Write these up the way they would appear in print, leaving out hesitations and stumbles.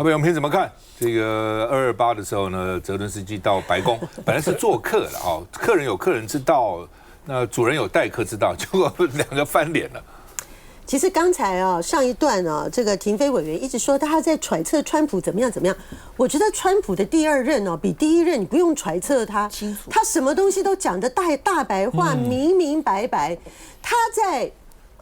好，我们怎么看这个228的时候呢？泽伦斯基到白宫，本来是做客的哦，客人有客人之道，那主人有待客之道，结果两个翻脸了。其实刚才上一段这个廷飞委员一直说他在揣测川普怎么样怎么样。我觉得川普的第二任比第一任你不用揣测他，他什么东西都讲得大白话，明明白白。他在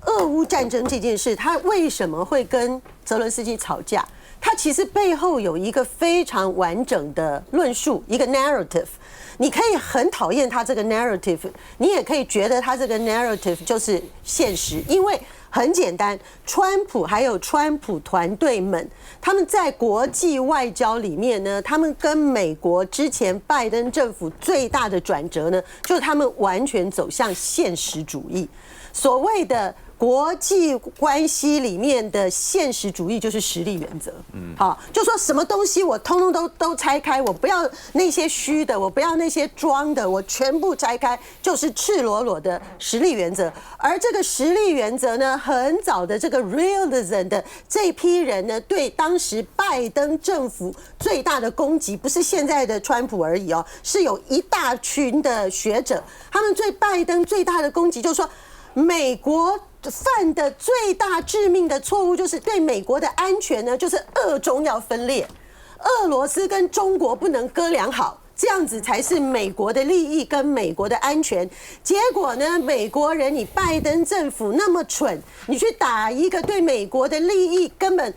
俄乌战争这件事，他为什么会跟泽伦斯基吵架？它其实背后有一个非常完整的论述，一个 narrative。你可以很讨厌他这个 narrative， 你也可以觉得他这个 narrative 就是现实，因为很简单，川普还有川普团队们，他们在国际外交里面呢，他们跟美国之前拜登政府最大的转折呢，就是他们完全走向现实主义，所谓的国际关系里面的现实主义就是实力原则。好，就说什么东西我通通都拆开，我不要那些虚的，我不要那些装的，我全部拆开，就是赤裸裸的实力原则。而这个实力原则呢，很早的这个 realism 的这批人呢，对当时拜登政府最大的攻击，不是现在的川普而已是有一大群的学者，他们对拜登最大的攻击就是说，美国犯的最大致命的错误就是对美国的安全呢，就是俄中要分裂，俄罗斯跟中国不能割良好，这样子才是美国的利益跟美国的安全。结果呢，美国人你拜登政府那么蠢，你去打一个对美国的利益根本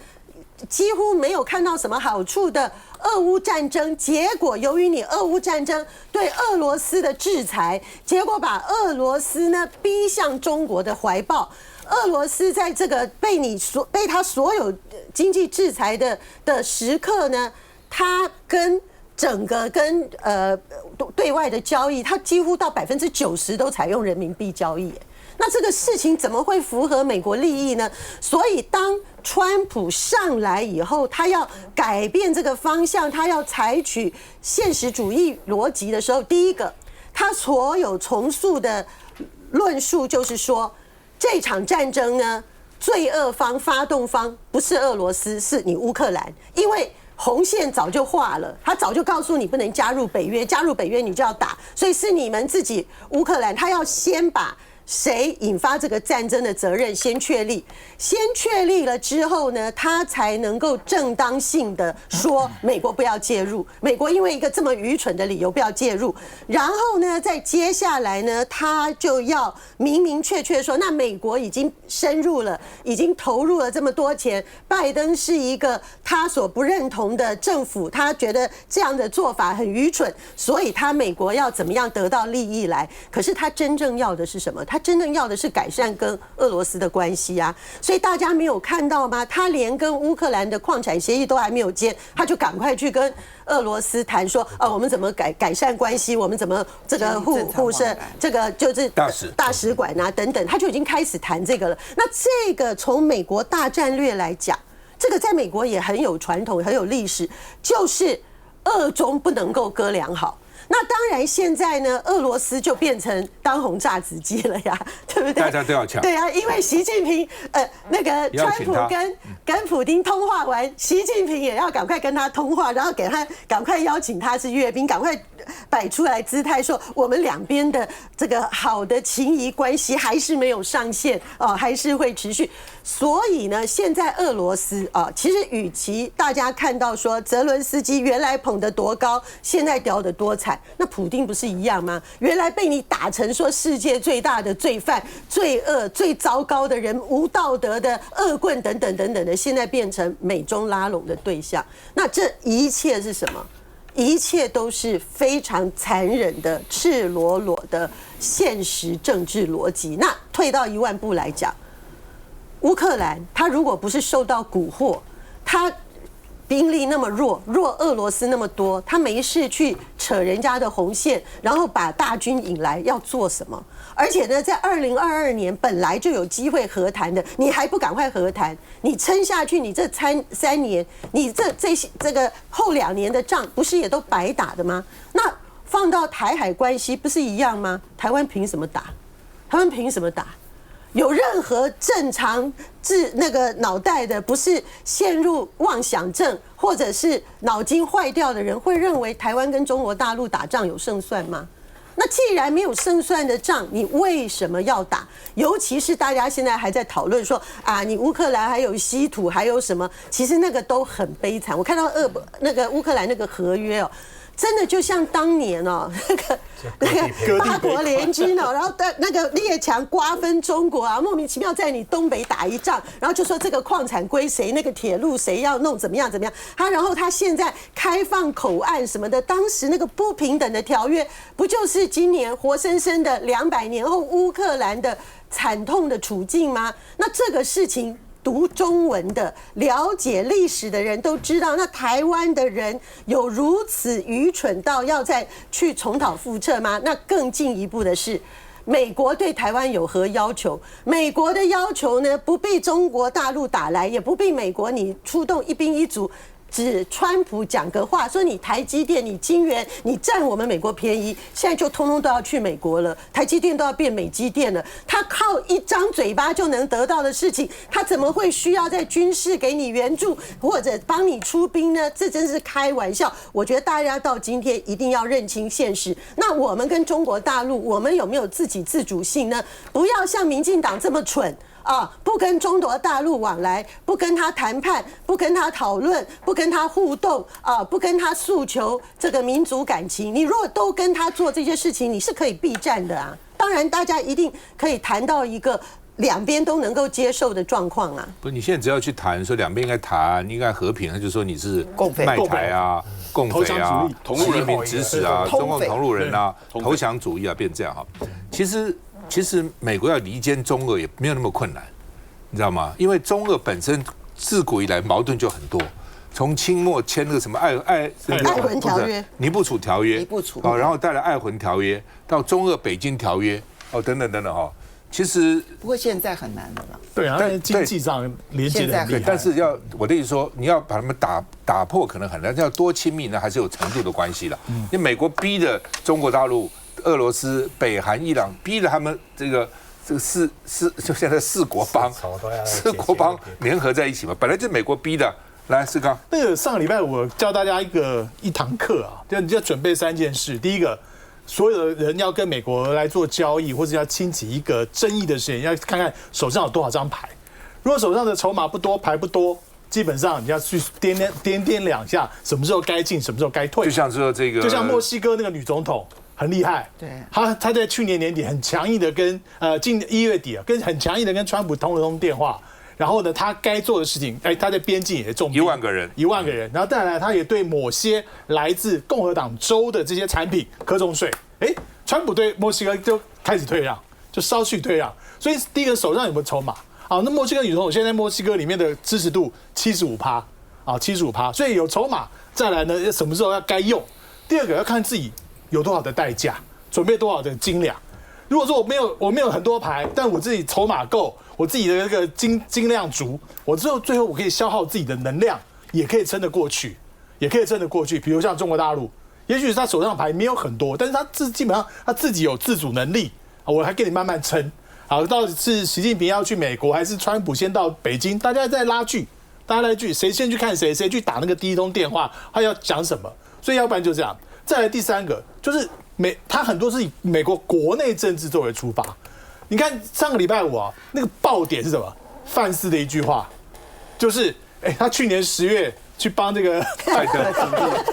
几乎没有看到什么好处的俄乌战争，结果由于你俄乌战争对俄罗斯的制裁，结果把俄罗斯呢逼向中国的怀抱。俄罗斯在这个被他所有经济制裁的时刻呢，他跟整个对外的交易，他几乎到90%都采用人民币交易。那这个事情怎么会符合美国利益呢？所以当川普上来以后，他要改变这个方向，他要采取现实主义逻辑的时候，第一个，他所有重塑的论述就是说，这场战争呢，罪恶方、发动方不是俄罗斯，是你乌克兰，因为红线早就画了，他早就告诉你不能加入北约，加入北约你就要打，所以是你们自己乌克兰，他要先把谁引发这个战争的责任先确立，先确立了之后呢，他才能够正当性的说美国不要介入，美国因为一个这么愚蠢的理由不要介入，然后呢，再接下来呢，他就要明明确确说，那美国已经深入了，已经投入了这么多钱，拜登是一个他所不认同的政府，他觉得这样的做法很愚蠢，所以他美国要怎么样得到利益来？可是他真正要的是什么？他真正要的是改善跟俄罗斯的关系啊，所以大家没有看到吗？他连跟乌克兰的矿产协议都还没有签，他就赶快去跟俄罗斯谈说，我们怎么改善关系，我们怎么这个互设这个就是大使馆啊等等，他就已经开始谈这个了。那这个从美国大战略来讲，这个在美国也很有传统，很有历史，就是俄中不能够割良好。那当然，现在呢，俄罗斯就变成当红炸子鸡了呀，对不对？大家都要抢。对啊，因为习近平那个川普跟普丁通话完，习近平也要赶快跟他通话，然后给他赶快邀请他是阅兵，赶快摆出来姿态说我们两边的这个好的情谊关系还是没有上限还是会持续。所以呢，现在俄罗斯其实与其大家看到说泽伦斯基原来捧得多高，现在掉得多惨。那普丁不是一样吗？原来被你打成说世界最大的罪犯、罪恶、最糟糕的人、无道德的恶棍等等等等的，现在变成美中拉拢的对象。那这一切是什么？一切都是非常残忍的、赤裸裸的现实政治逻辑。那退到1万步来讲，乌克兰他如果不是受到蛊惑，他兵力那么弱俄罗斯那么多，他没事去扯人家的红线，然后把大军引来要做什么？而且呢，在2022年本来就有机会和谈的，你还不赶快和谈？你撑下去，你这3年，你这个后2年的仗，不是也都白打的吗？那放到台海关系不是一样吗？台湾凭什么打？台湾凭什么打？有任何正常那个脑袋的，不是陷入妄想症或者是脑筋坏掉的人，会认为台湾跟中国大陆打仗有胜算吗？那既然没有胜算的仗，你为什么要打？尤其是大家现在还在讨论说啊，你乌克兰还有稀土，还有什么？其实那个都很悲惨。我看到那个乌克兰那个合约哦。真的就像当年哦，那个八国联军哦，然后那个列强瓜分中国啊，莫名其妙在你东北打一仗，然后就说这个矿产归谁，那个铁路谁要弄怎么样怎么样。然后他现在开放口岸什么的，当时那个不平等的条约，不就是今年活生生的200年后乌克兰的惨痛的处境吗？那这个事情。读中文的、了解历史的人都知道，那台湾的人有如此愚蠢到要再去重蹈覆辙吗？那更进一步的是，美国对台湾有何要求？美国的要求呢，不必中国大陆打来，也不必美国你出动一兵一卒。只川普讲个话，说你台积电、你晶圆、你占我们美国便宜，现在就通通都要去美国了，台积电都要变美积电了。他靠一张嘴巴就能得到的事情，他怎么会需要在军事给你援助或者帮你出兵呢？这真是开玩笑。我觉得大家到今天一定要认清现实。那我们跟中国大陆，我们有没有自己自主性呢？不要像民进党这么蠢。不跟中国大陆往来，不跟他谈判，不跟他讨论，不跟他互动，不跟他诉求这个民族感情。你如果都跟他做这些事情，你是可以避战的啊。当然，大家一定可以谈到一个两边都能够接受的状况啊。不，你现在只要去谈说两边应该谈，应该和平，他就说你是卖台啊、共匪啊、习近平指使啊、中共同路人啊、投降主义啊，变这样哈。其实美国要离间中俄也没有那么困难，你知道吗？因为中俄本身自古以来矛盾就很多，从清末签那个什么爱魂条约、尼布楚条约，然后带来爱魂条约，到中俄北京条约，等等等等哈。其实不过现在很难了啦。对啊，但经济上连接的很厉害。但是我的意思说，你要把他们打破可能很难，要多亲密呢，还是有程度的关系了。因为美国逼着中国大陆、俄罗斯、北韩、伊朗，逼着他们这个就现在四国邦联合在一起嘛，本来就是美国逼的。来，世刚，那个上个礼拜我教大家一堂课啊，你要准备3件事。第一个，所有的人要跟美国来做交易，或者要清洗一个争议的事情，要看看手上有多少张牌。如果手上的筹码不多，牌不多，基本上你要去掂两下，什么时候该进，什么时候该退。就像说这个，就像墨西哥那个女总统很厉害，对，她在去年年底很强硬的跟今1月底啊，很强硬的跟川普通了通电话。然后呢，他该做的事情，他在边境也重兵1万个人，然后再来，他也对某些来自共和党州的这些产品课重税。川普对墨西哥就开始退让，就稍许退让。所以第一个手上有没有筹码？那墨西哥女总统现在墨西哥里面的支持度75%，75%，所以有筹码。再来呢，什么时候要该用？第二个要看自己有多少的代价，准备多少的斤两。如果说我没有很多牌，但我自己筹码够，我自己的这个斤量足，我最后我可以消耗自己的能量，也可以撑得过去。比如像中国大陆，也许他手上牌没有很多，但是他基本上他自己有自主能力，我还给你慢慢撑。好，到底是习近平要去美国，还是川普先到北京？大家在拉锯，谁先去看谁去打那个第一通电话，他要讲什么？所以要不然就这样。再来第三个就是他很多是以美国国内政治作为出发。你看上个礼拜五啊，那个爆点是什么？范斯的一句话，就是他去年10月去帮这个拜登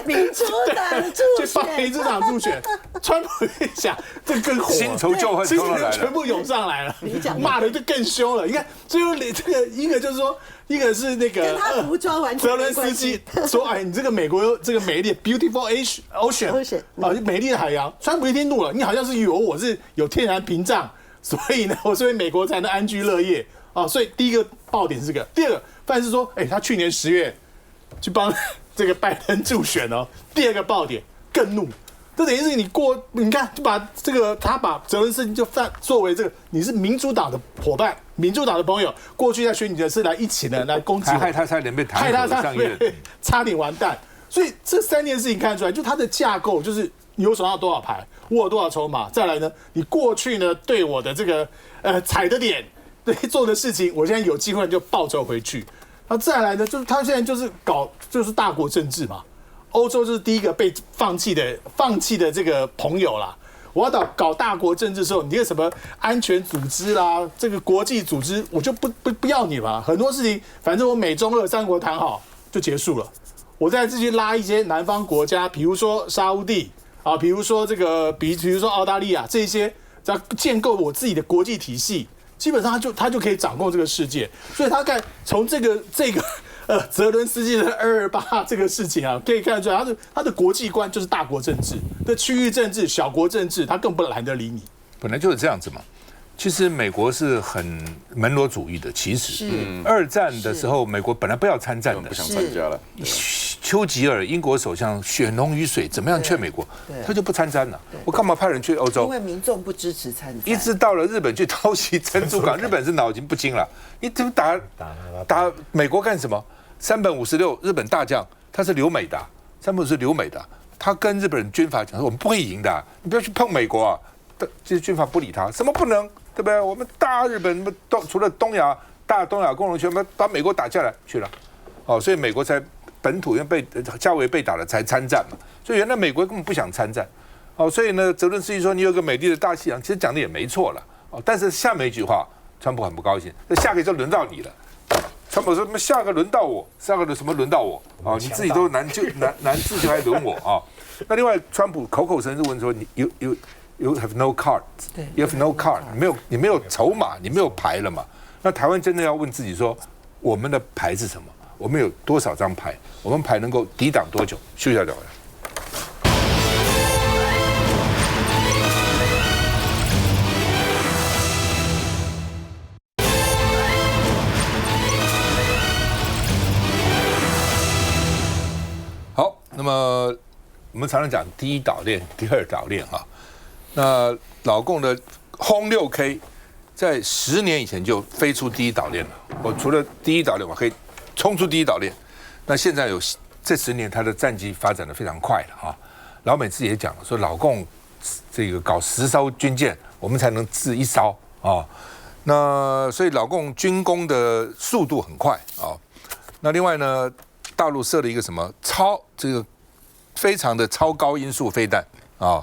民主党助选，去帮民主党助选，川普一想，这更火，新仇旧恨全部涌上来了，骂的就更凶了。你看，最后这个一个就是说，一个是那个跟他服装完全泽伦斯基说，你这个美国这个美丽 beautiful ocean 美丽的海洋，川普一听怒了，你好像是以为我是有天然屏障，所以美国才能安居乐业啊。所以第一个爆点是这个，第二个范是说，他去年10月。去帮这个拜登助选哦。第二个爆点更怒，这等于是你看就把这个他把泽伦斯基就作为这个你是民主党的伙伴、民主党的朋友，过去在选举的是来一起的来攻击，害他差点被弹劾上院，差点完蛋。所以这3件事情看出来，就他的架构就是你有手上多少牌，我有多少筹码，再来呢，你过去呢对我的这个踩的点对做的事情，我现在有机会就报仇回去。然后再来呢，就是他现在就是就是大国政治嘛。欧洲就是第一个被放弃的这个朋友啦。我要搞大国政治的时候，你这个什么安全组织啦，这个国际组织，我就不要你了。很多事情，反正我美中俄三国谈好就结束了。我再继续拉一些南方国家，比如说沙烏地啊，比如说比如说澳大利亚这些，只要建构我自己的国际体系，基本上他就可以掌控这个世界。所以他从这个泽伦斯基的228这个事情啊，可以看得出来，他的国际观就是大国政治，的区域政治、小国政治，他更不懒得理你。本来就是这样子嘛。其实美国是很门罗主义的，其实二战的时候，美国本来不要参战的，不想参加了。丘吉尔英国首相血浓于水，怎么样劝美国，他就不参战了。我干嘛派人去欧洲？因为民众不支持参战。一直到了日本去偷袭珍珠港，日本是脑筋不清了。你怎么打美国干什么？山本五十六日本大将，他是留美的，山本是留美的，他跟日本人军阀讲说，我们不会赢的，你不要去碰美国啊。这些军阀不理他，什么不能，对不对？我们大日本除了大东亚共荣圈，我们把美国打下来去了，哦，所以美国才本土因为加维被打了才参战嘛。所以原来美国根本不想参战，哦，所以呢，泽伦斯基说你有个美丽的大西洋，其实讲的也没错了，哦，但是下面一句话，川普很不高兴，那下个就轮到你了。川普说：“下个轮到我，下个什么轮到我？啊，你自己都难自救还轮我啊！那另外，川普口声是问说：你 you have no cards， you have no card， 你没有筹码，你没有牌了嘛？那台湾真的要问自己说，我们的牌是什么？我们有多少张牌？我们牌能够抵挡多久？休息一下再回来。”那么我们常常讲第一岛链、第二岛链哈。那老共的轰6K 在10年以前就飞出第一岛链了。我除了第一岛链，我可以冲出第一岛链。那现在这10年，他的战绩发展得非常快了哈。老美自己也讲了，说老共这个搞10艘军舰，我们才能治1艘啊。那所以老共军工的速度很快啊。那另外呢？大陆设了一个什么这个非常的超高音速飞弹啊，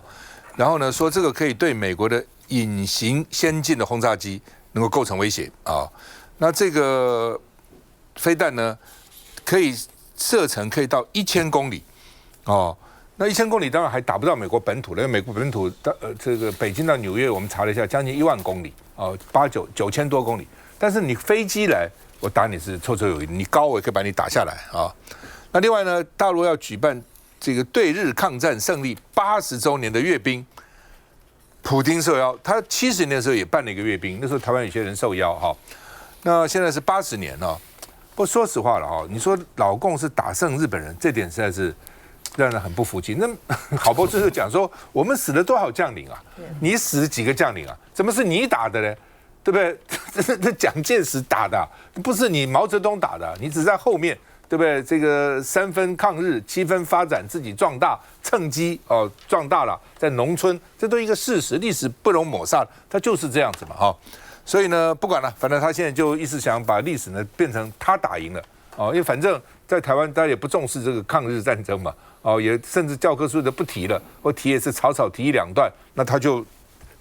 然后呢说这个可以对美国的隐形先进的轰炸机能够构成威胁啊。那这个飞弹呢可以射程可以到1000公里哦。那1000公里当然还打不到美国本土了，因为美国本土这个北京到纽约我们查了一下，将近1万公里哦，9000多公里。但是你飞机来，我打你是绰绰有余，你高我也可以把你打下来啊。那另外呢，大陆要举办这个对日抗战胜利80周年的阅兵，普丁受邀，他70年的时候也办了一个阅兵，那时候台湾有些人受邀哈。那现在是80年了，不过说实话了哈，你说老共是打胜日本人，这点实在是让人很不服气。那郝柏村就讲说，我们死了多少将领啊？你死了几个将领啊？怎么是你打的呢？对不对？这蒋介石打的，不是你毛泽东打的，你只是在后面，对不对？这个3分抗日，7分发展，自己壮大，趁机壮大了，在农村，这都一个事实，历史不容抹杀，它就是这样子嘛哈。所以呢，不管了，反正他现在就一直想把历史呢变成他打赢了哦，因为反正在台湾大家也不重视这个抗日战争嘛，哦，也甚至教科书都不提了，或提也是草草提1-2段，那他就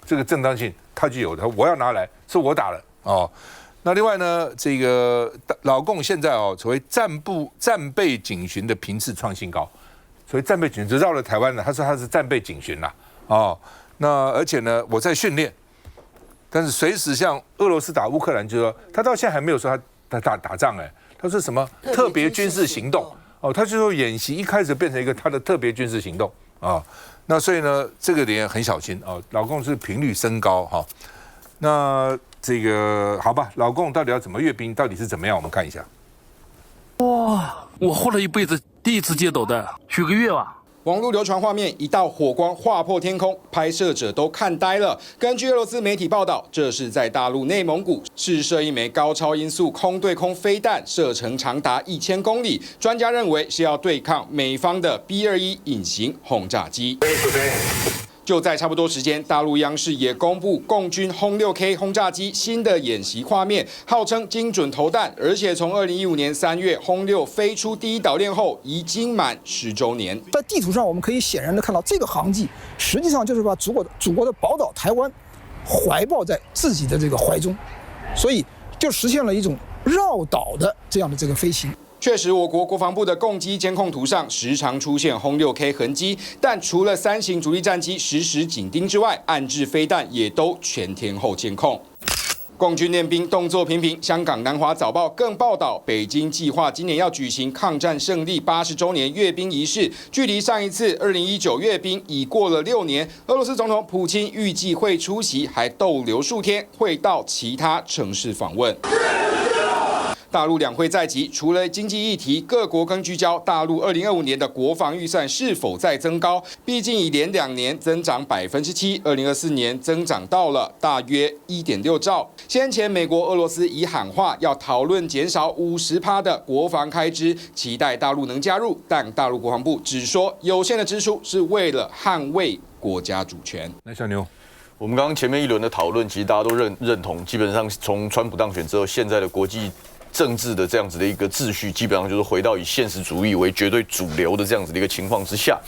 这个正当性。他就有的，我要拿来，是我打了哦。那另外呢，这个老共现在所谓战备警巡的频次创新高，所谓战备警巡就绕了台湾了。他说他是战备警巡啦，哦，那而且呢，我在训练，但是随时像俄罗斯打乌克兰，就说他到现在还没有说他打仗哎，他说什么特别军事行动哦，他就说演习一开始变成一个他的特别军事行动啊。那所以呢，这个点很小心哦。老共是频率升高哈。那这个好吧，老共到底要怎么阅兵，到底是怎么样？我们看一下。哇，我活了一辈子第一次接导弹，许个愿吧。网络流传画面，一道火光划破天空，拍摄者都看呆了。根据俄罗斯媒体报道，这是在大陆内蒙古试射一枚高超音速空对空飞弹，射程长达1000公里。专家认为是要对抗美方的 B-21隐形轰炸机。就在差不多时间，大陆央视也公布共军轰6K 轰炸机新的演习画面，号称精准投弹，而且从2015年3月轰6飞出第一岛链后，已经满10周年。在地图上，我们可以显然的看到，这个航迹实际上就是把祖国的宝岛台湾怀抱在自己的这个怀中，所以就实现了一种绕岛的这样的这个飞行。确实，我国国防部的共机监控图上时常出现轰6K 痕迹，但除了3型主力战机实时紧盯之外，岸置飞弹也都全天候监控。共军练兵动作频频，香港南华早报更报道，北京计划今年要举行抗战胜利80周年阅兵仪式，距离上一次2019阅兵已过了6年。俄罗斯总统普京预计会出席，还逗留数天，会到其他城市访问。大陆两会在即，除了经济议题，各国更聚焦大陆2025年的国防预算是否再增高。毕竟已连2年增长7%，2024年增长到了大约1.6兆。先前美国、俄罗斯已喊话要讨论减少50%的国防开支，期待大陆能加入，但大陆国防部只说有限的支出是为了捍卫国家主权。那小牛。我们刚刚前面一轮的讨论，其实大家都认同，基本上从川普当选之后，现在的国际政治的这样子的一个秩序，基本上就是回到以现实主义为绝对主流的这样子的一个情况之下。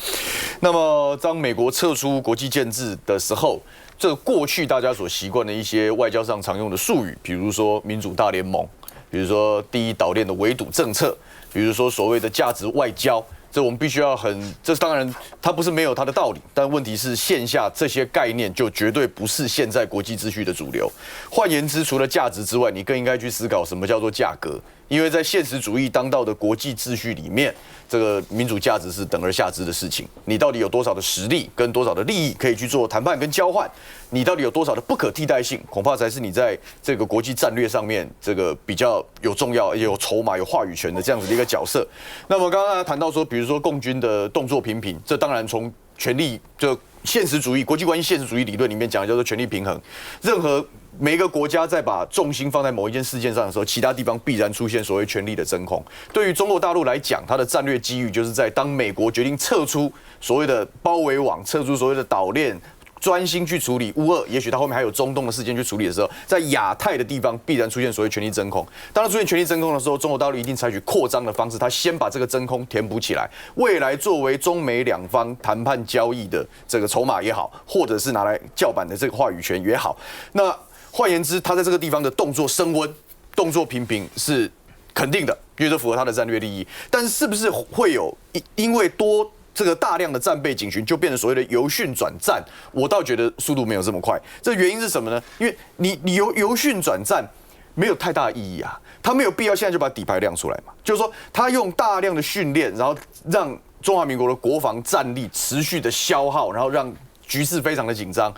那么，当美国撤出国际建制的时候，这过去大家所习惯的一些外交上常用的术语，比如说民主大联盟，比如说第一岛链的围堵政策，比如说所谓的价值外交。这我们必须要这当然它不是没有它的道理，但问题是线下这些概念就绝对不是现在国际秩序的主流。换言之，除了价值之外，你更应该去思考什么叫做价格，因为在现实主义当道的国际秩序里面，这个民主价值是等而下之的事情。你到底有多少的实力跟多少的利益可以去做谈判跟交换？你到底有多少的不可替代性？恐怕才是你在这个国际战略上面这个比较有重要、也有筹码、有话语权的这样子的一个角色。那么刚刚谈到说，比如说共军的动作频频，这当然从权力就现实主义、国际关系现实主义理论里面讲的叫做权力平衡。任何每一个国家在把重心放在某一件事件上的时候，其他地方必然出现所谓权力的真空。对于中国大陆来讲，它的战略机遇就是在当美国决定撤出所谓的包围网、撤出所谓的岛链，专心去处理乌俄，也许它后面还有中东的事件去处理的时候，在亚太的地方必然出现所谓权力真空。当它出现权力真空的时候，中国大陆一定采取扩张的方式，它先把这个真空填补起来，未来作为中美两方谈判交易的这个筹码也好，或者是拿来叫板的这个话语权也好，那换言之，它在这个地方的动作升温、动作频频是肯定的，因为这符合它的战略利益。但是是不是会有因为这个大量的战备警巡就变成所谓的由训转战？我倒觉得速度没有这么快。这原因是什么呢？因为你由训转战没有太大的意义啊，他没有必要现在就把底牌亮出来嘛。就是说，他用大量的训练，然后让中华民国的国防战力持续的消耗，然后让局势非常的紧张。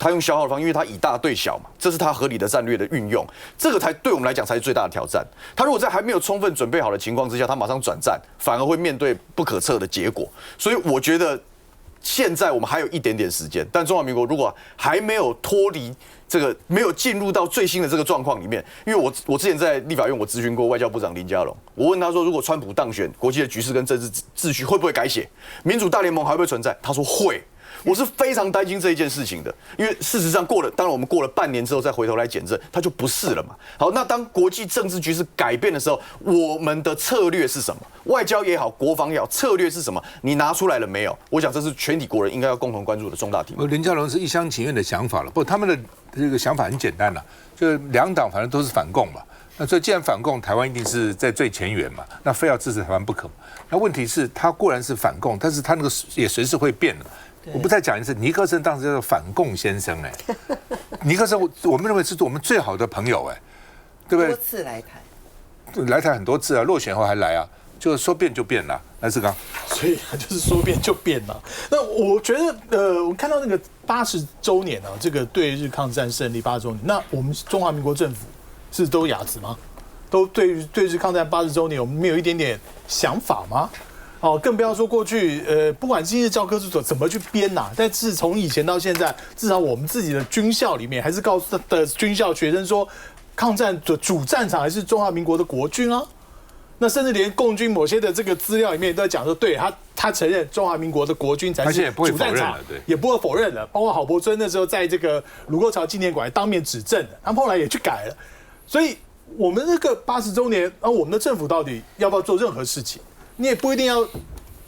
他用消耗的方式，因为他以大对小嘛，这是他合理的战略的运用，这个才对我们来讲才是最大的挑战。他如果在还没有充分准备好的情况之下，他马上转战，反而会面对不可测的结果。所以我觉得现在我们还有一点点时间，但中华民国如果还没有脱离这个，没有进入到最新的这个状况里面，因为我之前在立法院我咨询过外交部长林佳龙，我问他说，如果川普当选，国际的局势跟政治秩序会不会改写？民主大联盟还会不会存在？他说会。我是非常担心这一件事情的，因为事实上当然我们过了半年之后再回头来检证，它就不是了嘛。好，那当国际政治局势改变的时候，我们的策略是什么？外交也好，国防也好，策略是什么？你拿出来了没有？我想这是全体国人应该要共同关注的重大题目。林佳龙是一厢情愿的想法了，不，他们的这个想法很简单了，就是两党反正都是反共嘛。那所以既然反共，台湾一定是在最前沿嘛，那非要支持台湾不可。那问题是，他固然是反共，但是他那个也随时会变的。我不再讲一次，尼克森当时叫做反共先生尼克森我们认为是我们最好的朋友对不对？多次来台，来台很多次啊，落选后还来啊，就说变就变了。来志刚，所以就是说变就变了。那我觉得我看到那个80周年这个对日抗战胜利80周年，那我们中华民国政府是都哑子吗？都对日抗战80周年，我们没有一点点想法吗？更不要说过去，不管今日教科书所怎么去编但是从以前到现在，至少我们自己的军校里面，还是告诉的军校学生说，抗战的主战场还是中华民国的国军啊。那甚至连共军某些的这个资料里面都在讲说，对他承认中华民国的国军才是主战场，也不会否认的。包括郝柏村那时候在这个卢沟桥纪念馆当面指证的，他们后来也去改了。所以我们这个80周年，我们的政府到底要不要做任何事情？你也不一定要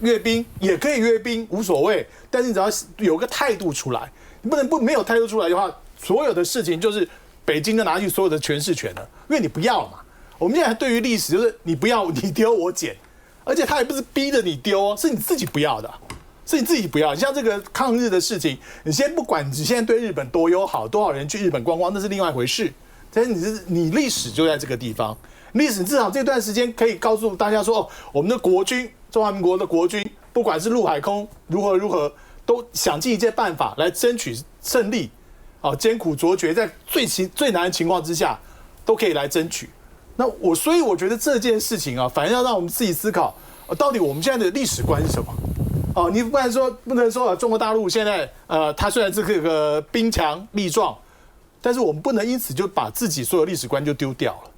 阅兵，也可以阅兵，无所谓。但是你只要有个态度出来，你不能没有态度出来的话，所有的事情就是北京就拿去所有的诠释权了，因为你不要嘛。我们现在对于历史就是你不要，你丢我捡，而且他也不是逼着你丢哦，是你自己不要的，是你自己不要。像这个抗日的事情，你先不管你现在对日本多友好，多少人去日本观光，那是另外一回事。但是你历史就在这个地方，历史至少这段时间可以告诉大家说，哦，我们的国军，中华民国的国军，不管是陆海空如何，都想尽一切办法来争取胜利，艰苦卓绝，在最难的情况之下，都可以来争取。所以我觉得这件事情啊，反而要让我们自己思考，到底我们现在的历史观是什么？你不能说中国大陆现在它虽然这个兵强力壮，但是我们不能因此就把自己所有历史观就丢掉了。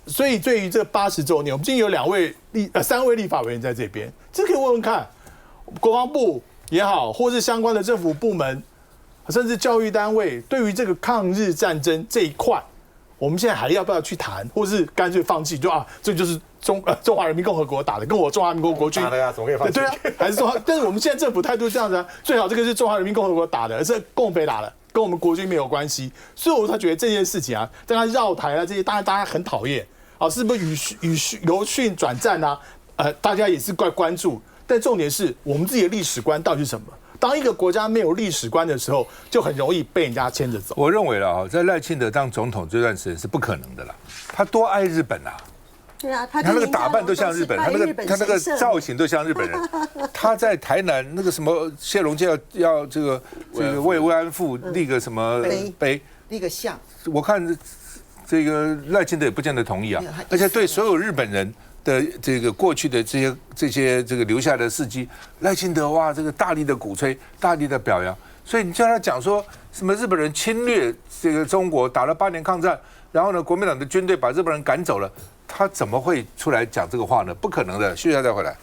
所以对于这80周年，我们今天有3位立法委员在这边，这可以问问看，国防部也好，或是相关的政府部门，甚至教育单位，对于这个抗日战争这一块，我们现在还要不要去谈，或是干脆放弃？这就是中华人民共和国打的，跟我中华民国国军打的呀，怎么可以放弃？对啊，还是说，但是我们现在政府态度是这样子啊，最好这个是中华人民共和国打的，而是共匪打的，跟我们国军没有关系。所以我才觉得这件事情啊，在他绕台啊这些，当然大家很讨厌啊，是不是由训转战啊？大家也是关注，但重点是我们自己的历史观到底是什么？当一个国家没有历史观的时候，就很容易被人家牵着走。我认为了在赖清德当总统这段时间是不可能的了。他多爱日本啊！对啊，他那个打扮都像日本，他那个造型都像日本人。他在台南那个什么谢龙介要这个为慰安妇立个什么碑，立个像。我看这个赖清德也不见得同意啊，而且对所有日本人的这个过去的这些这个留下来的事迹，赖清德哇，这个大力的鼓吹，大力的表扬，所以你叫他讲说什么日本人侵略这个中国，打了8年抗战，然后呢，国民党的军队把日本人赶走了，他怎么会出来讲这个话呢？不可能的。休息一下再回来。